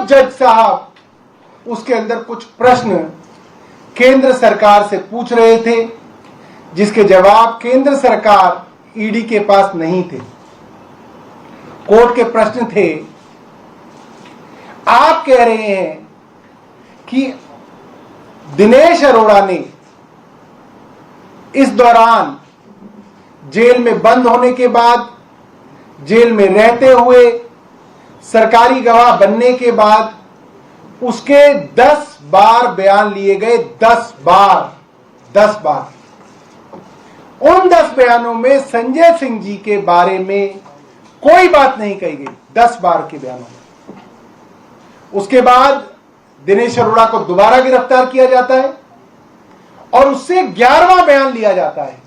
जज साहब उसके अंदर कुछ प्रश्न केंद्र सरकार से पूछ रहे थे, जिसके जवाब केंद्र सरकार ईडी के पास नहीं थे। कोर्ट के प्रश्न थे, आप कह रहे हैं कि दिनेश अरोड़ा ने इस दौरान जेल में बंद होने के बाद, जेल में रहते हुए, सरकारी गवाह बनने के बाद उसके 10 बार बयान लिए गए। 10 बार। उन 10 बयानों में संजय सिंह जी के बारे में कोई बात नहीं कही गई। 10 बार के बयानों में। उसके बाद दिनेश अरोड़ा को दोबारा गिरफ्तार किया जाता है और उससे 11वां बयान लिया जाता है।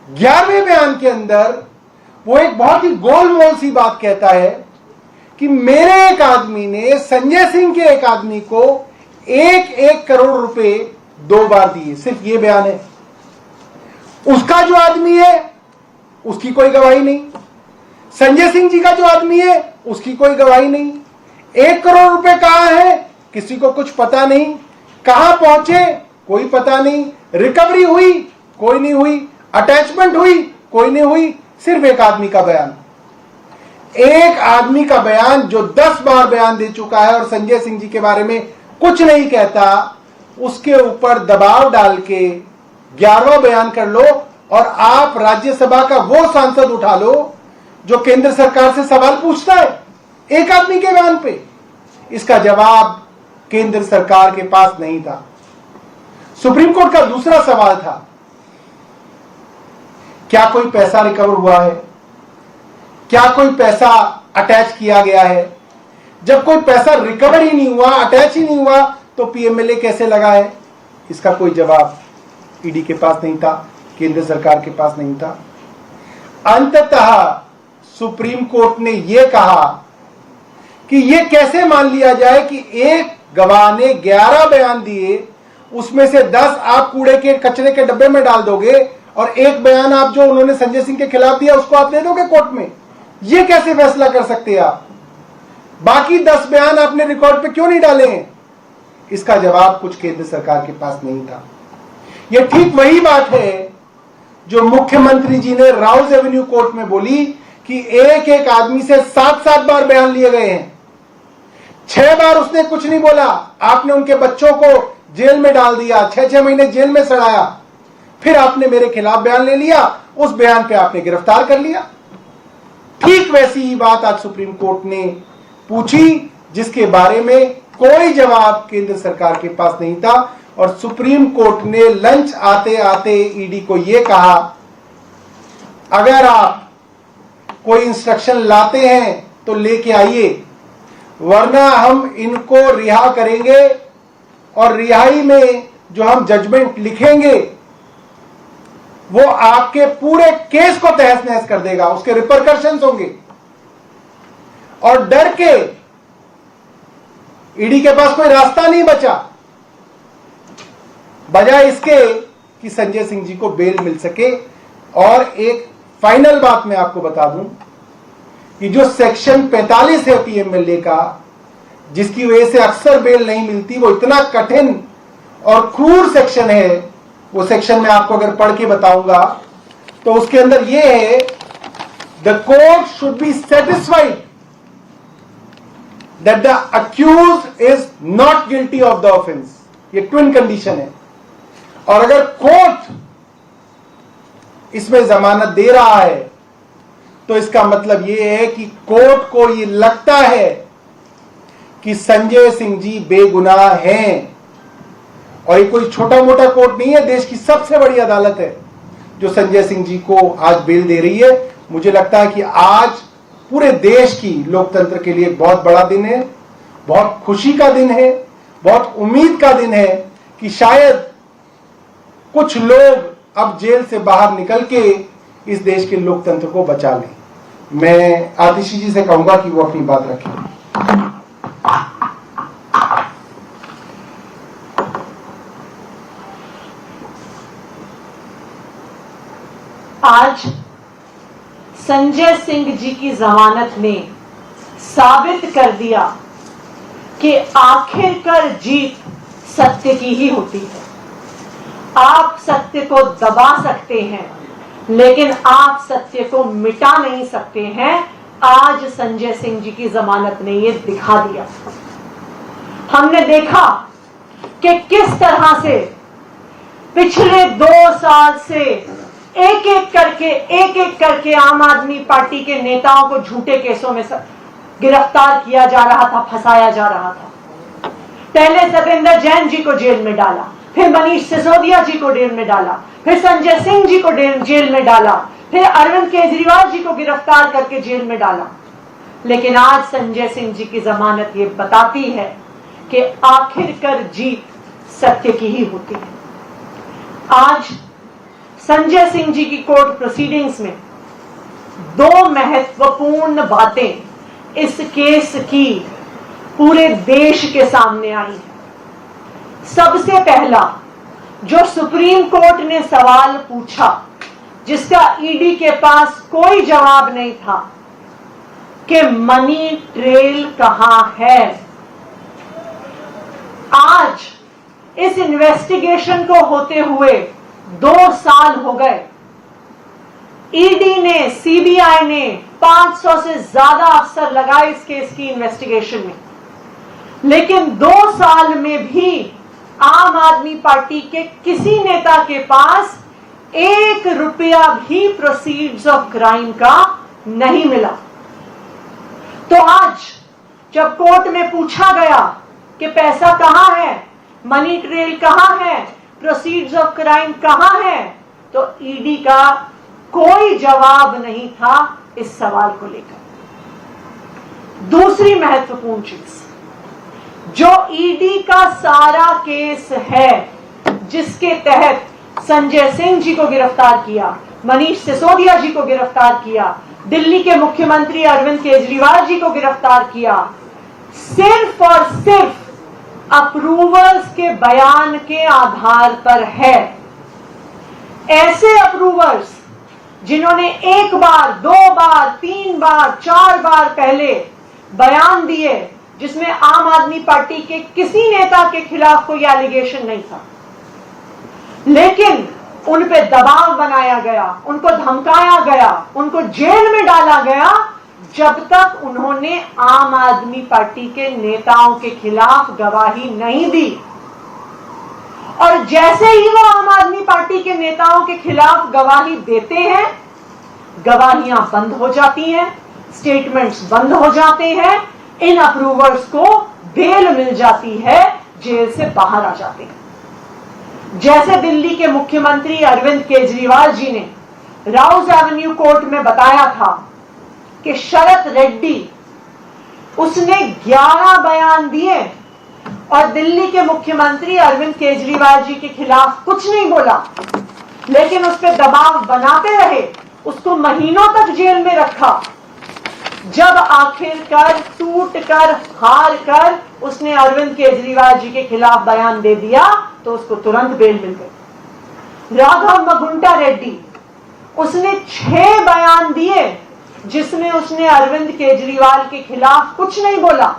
11वें बयान के अंदर वो एक बहुत ही गोलमोल सी बात कहता है कि मेरे एक आदमी ने संजय सिंह के एक आदमी को 1 करोड़ रुपए 2 बार दिए। सिर्फ ये बयान है। उसका जो आदमी है उसकी कोई गवाही नहीं, संजय सिंह जी का जो आदमी है उसकी कोई गवाही नहीं। 1 करोड़ रुपए कहां है किसी को कुछ पता नहीं, कहां पहुंचे कोई पता नहीं, रिकवरी हुई कोई नहीं हुई, अटैचमेंट हुई कोई नहीं हुई। सिर्फ एक आदमी का बयान, एक आदमी का बयान जो 10 बार बयान दे चुका है और संजय सिंह जी के बारे में कुछ नहीं कहता, उसके ऊपर दबाव डाल के 11वां बयान कर लो और आप राज्यसभा का वो सांसद उठा लो जो केंद्र सरकार से सवाल पूछता है एक आदमी के बयान पे। इसका जवाब केंद्र सरकार के पास नहीं था। सुप्रीम कोर्ट का दूसरा सवाल था, क्या कोई पैसा रिकवर हुआ है, क्या कोई पैसा अटैच किया गया है? जब कोई पैसा रिकवर ही नहीं हुआ, अटैच ही नहीं हुआ, तो पीएमएलए कैसे लगा है? इसका कोई जवाब ईडी के पास नहीं था, केंद्र सरकार के पास नहीं था। अंततः सुप्रीम कोर्ट ने यह कहा कि यह कैसे मान लिया जाए कि एक गवाह ने 11 बयान दिए, उसमें से 10 आप कूड़े के कचरे के डब्बे में डाल दोगे और एक बयान आप जो उन्होंने संजय सिंह के खिलाफ दिया उसको आप दे दोगे कोर्ट में। यह कैसे फैसला कर सकते हैं आप? बाकी 10 बयान आपने रिकॉर्ड पे क्यों नहीं डाले हैं? इसका जवाब कुछ केंद्र सरकार के पास नहीं था। यह ठीक वही बात है जो मुख्यमंत्री जी ने राउज एवेन्यू कोर्ट में बोली कि एक एक आदमी से 7-7 बार बयान लिए गए हैं। 6 बार उसने कुछ नहीं बोला, आपने उनके बच्चों को जेल में डाल दिया, 6-6 महीने जेल में सड़ाया, फिर आपने मेरे खिलाफ बयान ले लिया, उस बयान पे आपने गिरफ्तार कर लिया। ठीक वैसी ही बात आज सुप्रीम कोर्ट ने पूछी, जिसके बारे में कोई जवाब केंद्र सरकार के पास नहीं था। और सुप्रीम कोर्ट ने लंच आते आते ईडी को यह कहा, अगर आप कोई इंस्ट्रक्शन लाते हैं तो लेके आइए, वरना हम इनको रिहा करेंगे और रिहाई में जो हम जजमेंट लिखेंगे वो आपके पूरे केस को तहस नहस कर देगा, उसके रिपरकशंस होंगे। और डर के ईडी के पास कोई रास्ता नहीं बचा, बजाय इसके कि संजय सिंह जी को बेल मिल सके। और एक फाइनल बात मैं आपको बता दूं कि जो सेक्शन 45 है पीएमएलए का, जिसकी वजह से अक्सर बेल नहीं मिलती, वो इतना कठिन और क्रूर सेक्शन है। वो सेक्शन में आपको अगर पढ़ के बताऊंगा तो उसके अंदर यह है, the court should be satisfied that the accused is not guilty of the offence. ये ट्विन कंडीशन है। और अगर कोर्ट इसमें जमानत दे रहा है तो इसका मतलब यह है कि कोर्ट को यह लगता है कि संजय सिंह जी बेगुनाह हैं। और ये कोई छोटा मोटा कोर्ट नहीं है, देश की सबसे बड़ी अदालत है जो संजय सिंह जी को आज बेल दे रही है। मुझे लगता है कि आज पूरे देश की लोकतंत्र के लिए बहुत बड़ा दिन है, बहुत खुशी का दिन है, बहुत उम्मीद का दिन है कि शायद कुछ लोग अब जेल से बाहर निकल के इस देश के लोकतंत्र को बचा लें। मैं आतिशी जी से कहूंगा कि वो अपनी बात रखें। आज संजय सिंह जी की जमानत ने साबित कर दिया कि आखिरकार जीत सत्य की ही होती है। आप सत्य को दबा सकते हैं, लेकिन आप सत्य को मिटा नहीं सकते हैं। आज संजय सिंह जी की जमानत ने यह दिखा दिया। हमने देखा कि किस तरह से पिछले 2 साल से एक एक करके आम आदमी पार्टी के नेताओं को झूठे केसों में गिरफ्तार किया जा रहा था, फंसाया जा रहा था। पहले सतेंद्र जैन जी को जेल में डाला, फिर मनीष सिसोदिया जी को जेल में डाला, फिर संजय सिंह जी को जेल में डाला, फिर अरविंद केजरीवाल जी को गिरफ्तार करके जेल में डाला। लेकिन आज संजय सिंह जी की जमानत ये बताती है कि आखिरकार जीत सत्य की ही होती है। आज संजय सिंह जी की कोर्ट प्रोसीडिंग्स में 2 महत्वपूर्ण बातें इस केस की पूरे देश के सामने आई है। सबसे पहला, जो सुप्रीम कोर्ट ने सवाल पूछा जिसका ईडी के पास कोई जवाब नहीं था कि मनी ट्रेल कहां है। आज इस इन्वेस्टिगेशन को होते हुए 2 साल हो गए। ईडी ने, सीबीआई ने 500 से ज्यादा अफसर लगाए इस केस की इन्वेस्टिगेशन में, लेकिन 2 साल में भी आम आदमी पार्टी के किसी नेता के पास 1 रुपया भी प्रोसीड्स ऑफ क्राइम का नहीं मिला। तो आज जब कोर्ट में पूछा गया कि पैसा कहां है, मनी ट्रेल कहां है, प्रोसीड्स ऑफ क्राइम कहां है, तो ईडी का कोई जवाब नहीं था इस सवाल को लेकर। दूसरी महत्वपूर्ण चीज, जो ईडी का सारा केस है जिसके तहत संजय सिंह जी को गिरफ्तार किया, मनीष सिसोदिया जी को गिरफ्तार किया, दिल्ली के मुख्यमंत्री अरविंद केजरीवाल जी को गिरफ्तार किया, सिर्फ और सिर्फ अप्रूवर्स के बयान के आधार पर है। ऐसे अप्रूवर्स जिन्होंने 1 बार, 2 बार, 3 बार, 4 बार पहले बयान दिए जिसमें आम आदमी पार्टी के किसी नेता के खिलाफ कोई एलिगेशन नहीं था, लेकिन उन पे दबाव बनाया गया, उनको धमकाया गया, उनको जेल में डाला गया जब तक उन्होंने आम आदमी पार्टी के नेताओं के खिलाफ गवाही नहीं दी। और जैसे ही वो आम आदमी पार्टी के नेताओं के खिलाफ गवाही देते हैं, गवाहियां बंद हो जाती हैं, स्टेटमेंट्स बंद हो जाते हैं, इन अप्रूवर्स को बेल मिल जाती है, जेल से बाहर आ जाते हैं। जैसे दिल्ली के मुख्यमंत्री अरविंद केजरीवाल जी ने राउज एवेन्यू कोर्ट में बताया था कि शरत रेड्डी, उसने 11 बयान दिए और दिल्ली के मुख्यमंत्री अरविंद केजरीवाल जी के खिलाफ कुछ नहीं बोला, लेकिन उस पर दबाव बनाते रहे, उसको महीनों तक जेल में रखा। जब आखिरकार टूट कर, हार कर उसने अरविंद केजरीवाल जी के खिलाफ बयान दे दिया तो उसको तुरंत बेल मिल गई। राघव मगुंटा रेड्डी, उसने 6 बयान दिए जिसमें उसने अरविंद केजरीवाल के खिलाफ कुछ नहीं बोला,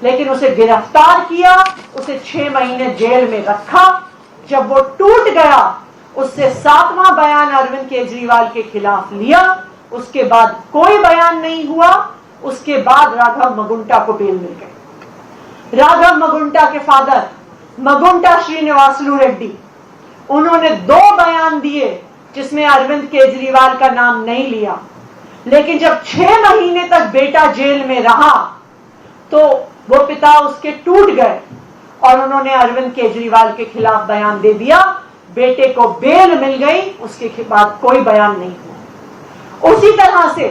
लेकिन उसे गिरफ्तार किया, उसे 6 महीने जेल में रखा। जब वो टूट गया, उससे 7वां बयान अरविंद केजरीवाल के खिलाफ लिया, उसके बाद कोई बयान नहीं हुआ। उसके बाद राघव मगुंटा को बेल मिल गई। राघव मगुंटा के फादर मगुंटा श्रीनिवासलू रेड्डी, उन्होंने 2 बयान दिए जिसमें अरविंद केजरीवाल का नाम नहीं लिया, लेकिन जब 6 महीने तक बेटा जेल में रहा तो वो पिता उसके टूट गए और उन्होंने अरविंद केजरीवाल के खिलाफ बयान दे दिया। बेटे को बेल मिल गई, उसके बाद कोई बयान नहीं हुआ। उसी तरह से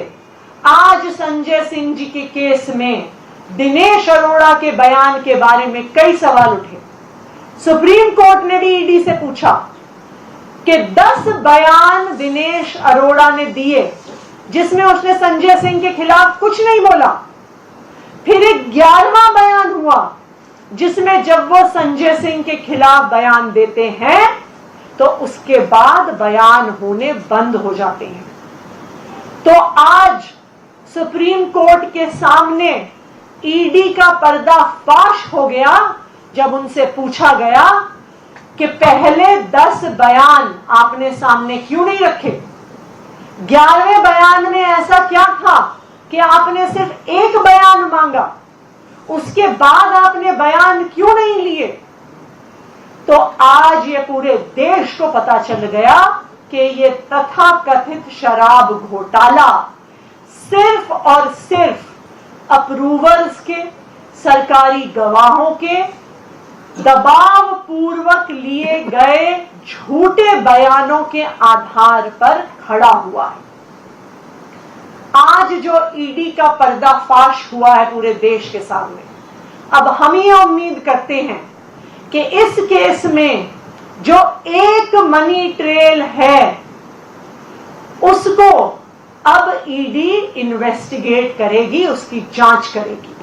आज संजय सिंह जी के केस में दिनेश अरोड़ा के बयान के बारे में कई सवाल उठे। सुप्रीम कोर्ट ने भी ईडी से पूछा कि 10 बयान दिनेश अरोड़ा ने दिए जिसमें उसने संजय सिंह के खिलाफ कुछ नहीं बोला। फिर एक 11वां बयान हुआ जिसमें जब वो संजय सिंह के खिलाफ बयान देते हैं तो उसके बाद बयान होने बंद हो जाते हैं। तो आज सुप्रीम कोर्ट के सामने ईडी का पर्दाफाश हो गया जब उनसे पूछा गया कि पहले 10 बयान आपने सामने क्यों नहीं रखे? 11वें बयान में ऐसा क्या था कि आपने सिर्फ एक बयान मांगा? उसके बाद आपने बयान क्यों नहीं लिए? तो आज ये पूरे देश को पता चल गया कि ये तथाकथित शराब घोटाला सिर्फ और सिर्फ अप्रूवर्स के, सरकारी गवाहों के दबाव पूर्वक लिए गए झूठे बयानों के आधार पर खड़ा हुआ है। आज जो ईडी का पर्दाफाश हुआ है पूरे देश के सामने, अब हम ये उम्मीद करते हैं कि इस केस में जो एक मनी ट्रेल है उसको अब ईडी इन्वेस्टिगेट करेगी, उसकी जांच करेगी।